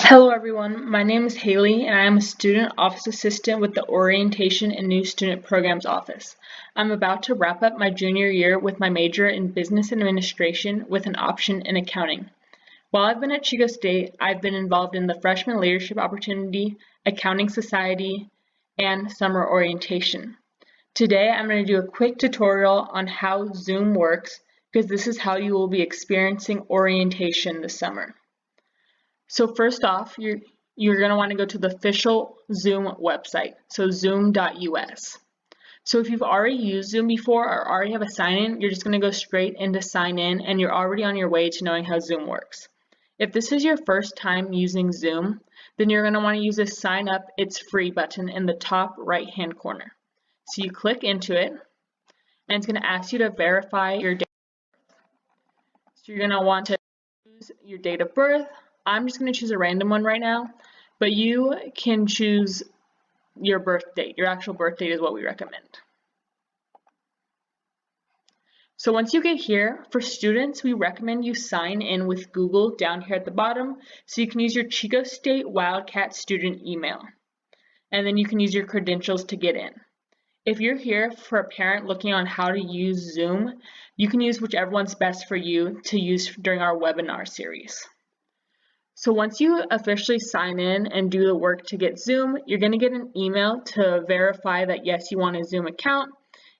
Hello everyone, my name is Haley and I am a student office assistant with the Orientation and New Student Programs Office. I'm about to wrap up my junior year with my major in Business Administration with an option in accounting. While I've been at Chico State, I've been involved in the Freshman Leadership Opportunity, Accounting Society, and Summer Orientation. Today I'm going to do a quick tutorial on how Zoom works because this is how you will be experiencing orientation this summer. So first off, you're going to want to go to the official Zoom website, so zoom.us. So if you've already used Zoom before or already have a sign-in, you're just going to go straight into sign in and you're already on your way to knowing how Zoom works. If this is your first time using Zoom, then you're going to want to use this sign up, it's free button in the top right hand corner. So you click into it and it's going to ask you to verify your date. So you're going to want to choose your date of birth. I'm just going to choose a random one right now, but you can choose your birth date. Your actual birth date is what we recommend. So once you get here, for students, we recommend you sign in with Google down here at the bottom, so you can use your Chico State Wildcat student email, and then you can use your credentials to get in. If you're here for a parent looking on how to use Zoom, you can use whichever one's best for you to use during our webinar series. So once you officially sign in and do the work to get Zoom, you're going to get an email to verify that yes, you want a Zoom account,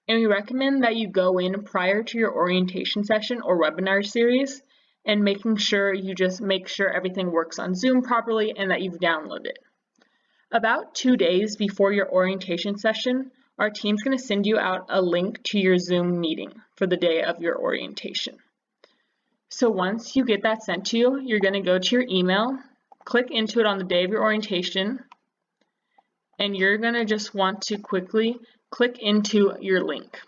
and we recommend that you go in prior to your orientation session or webinar series and making sure you just make sure everything works on Zoom properly and that you've downloaded it. About 2 days before your orientation session, our team's going to send you out a link to your Zoom meeting for the day of your orientation. So once you get that sent to you, you're going to go to your email, click into it on the day of your orientation, and you're going to just want to quickly click into your link.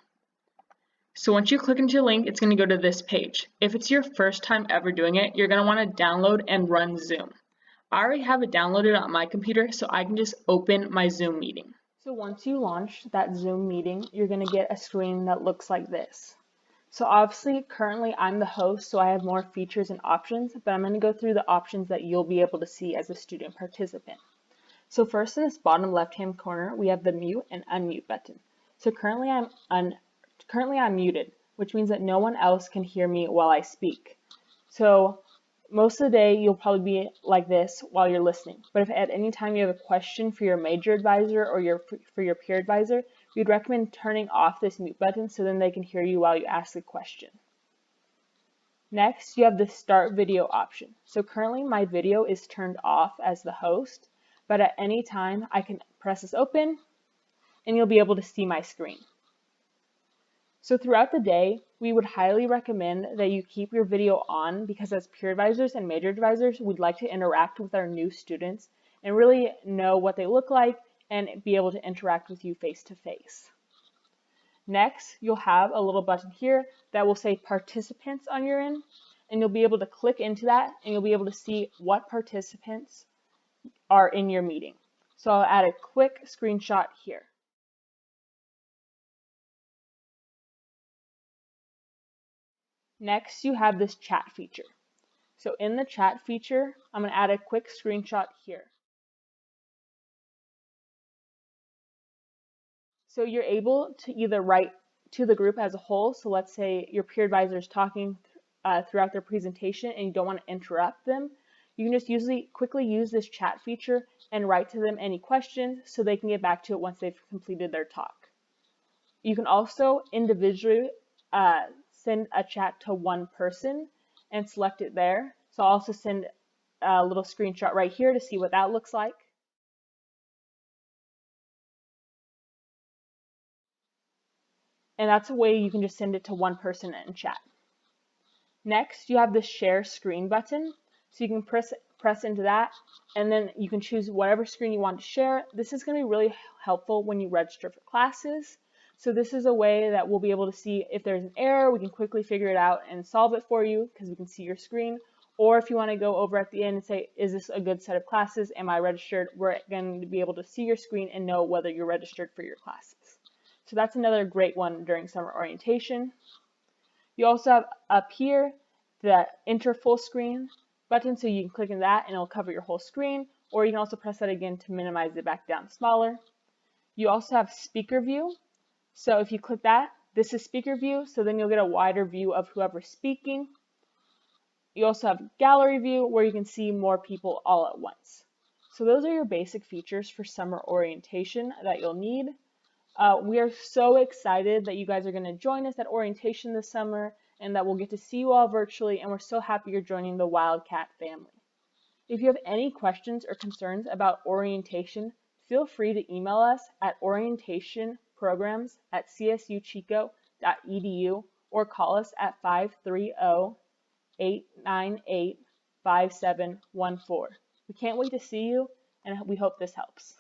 So once you click into your link, it's going to go to this page. If it's your first time ever doing it, you're going to want to download and run Zoom. I already have it downloaded on my computer, so I can just open my Zoom meeting. So once you launch that Zoom meeting, you're going to get a screen that looks like this. So obviously, currently I'm the host, so I have more features and options, but I'm going to go through the options that you'll be able to see as a student participant. So first in this bottom left-hand corner, we have the mute and unmute button. So currently I'm muted, which means that no one else can hear me while I speak. So most of the day, you'll probably be like this while you're listening. But if at any time you have a question for your major advisor or for your peer advisor, we'd recommend turning off this mute button so then they can hear you while you ask a question. Next, you have the start video option. So currently my video is turned off as the host, but at any time I can press this open and you'll be able to see my screen. So throughout the day, we would highly recommend that you keep your video on because as peer advisors and major advisors, we'd like to interact with our new students and really know what they look like and be able to interact with you face to face. Next, you'll have a little button here that will say participants on your end, and you'll be able to click into that and you'll be able to see what participants are in your meeting. So I'll add a quick screenshot here. Next, you have this chat feature. So in the chat feature, I'm going to add a quick screenshot here. So you're able to either write to the group as a whole. So let's say your peer advisor is talking throughout their presentation and you don't want to interrupt them. You can just quickly use this chat feature and write to them any questions so they can get back to it once they've completed their talk. You can also individually send a chat to one person and select it there. So I'll also send a little screenshot right here to see what that looks like. And that's a way you can just send it to one person in chat. Next, you have the share screen button. So you can press into that and then you can choose whatever screen you want to share. This is going to be really helpful when you register for classes. So this is a way that we'll be able to see if there's an error, we can quickly figure it out and solve it for you because we can see your screen. Or if you want to go over at the end and say, is this a good set of classes? Am I registered? We're going to be able to see your screen and know whether you're registered for your classes. So that's another great one during summer orientation. You also have up here the enter full screen. button, so you can click in that and it'll cover your whole screen, or you can also press that again to minimize it back down smaller. You also have speaker view. So if you click that, this is speaker view, so then you'll get a wider view of whoever's speaking. You also have gallery view, where you can see more people all at once. So those are your basic features for summer orientation that you'll need. We are so excited that you guys are going to join us at orientation this summer and that we'll get to see you all virtually, and we're so happy you're joining the Wildcat family. If you have any questions or concerns about orientation, feel free to email us at orientationprograms@csuchico.edu or call us at 530-898-5714. We can't wait to see you, and we hope this helps.